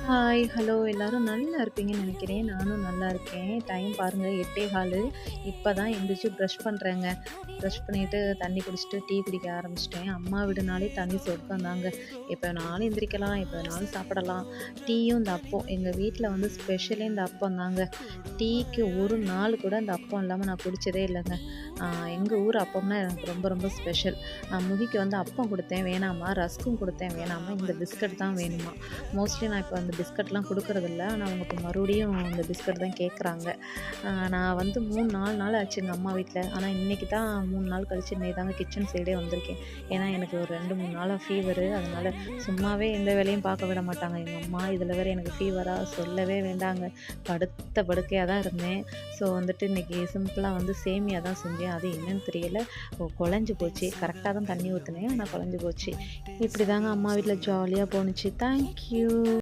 Hi, hello எல்லாரும் நல்லா இருப்பீங்கன்னு நெனைக்கிறேன். நானும் நல்லா இருக்கேன். டைம் பாருங்க 8:15 இப்ப தான் எந்திரிச்சு ப்ரஷ் பண்றேங்க. ப்ரஷ் பண்ணிட்டு தண்ணி குடிச்சுட்டு டீ குடிக்க ஆரம்பிச்சுட்டேன். அம்மா வீடுனாலே தனி சொர்க்கம் தாங்க. எப்ப வேணாலும் எந்திரிக்கலாம், எப்ப வேணாலும் சாப்பிடலாம். டீயும் இந்த அப்பம் எங்க வீட்ல வந்து ஸ்பெஷலே இந்த அப்பம் தாங்க. டீக்கு ஒரு நாள் கூட இந்த அப்பம் இல்லாம நான் குடிச்சதே இல்லங்க. ஆ எங்க ஊர் அப்பம்னா எனக்கு ரொம்ப ரொம்ப ஸ்பெஷல். முகிக்கு வந்து அப்பம் குடுத்தேன் வேணாமா, ரஸ்க்கும் குடுத்தேன் வேணாமா, இந்த பிஸ்கட் தான் வேணுமா. மோஸ்ட்லி நான் இப்ப அந்த பிஸ்கட்லாம் குடுக்குறதில்ல. ஆனா, அவங்க இப்ப மறுபடியும் இந்த பிஸ்கட் தான் கேட்குறாங்க. நான் வந்து 3, 4 நாள் ஆச்சு எங்க அம்மா வீட்ல. ஆனா, இன்னைக்கு தான் 3 நாள் கழிச்சு இன்னைக்கு தாங்க கிச்சன் சைடே வந்திருக்கேன். ஏன்னா, எனக்கு ஒரு 2, 3 நாளா ஃபீவரு. அதனால சும்மாவே எந்த வேலையும் பார்க்க விட மாட்டாங்க எங்க அம்மா. இதில வேற எனக்கு ஃபீவரா சொல்லவே வேண்டாங்க. படுத்த படுக்கையா தான் இருந்தேன். ஸோ வந்துட்டு இன்னைக்கு சிம்பிளா வந்து சேமியா தான் செஞ்சேன். அது என்னன்னு தெரியல. கொழஞ்சு போச்சு. கரெக்ட்டா தான் தண்ணி ஊத்துனேன். ஆனா கொழஞ்சு போச்சு. இப்படிதாங்க அம்மா வீட்ல ஜாலியா போணுச்சு. Thank you.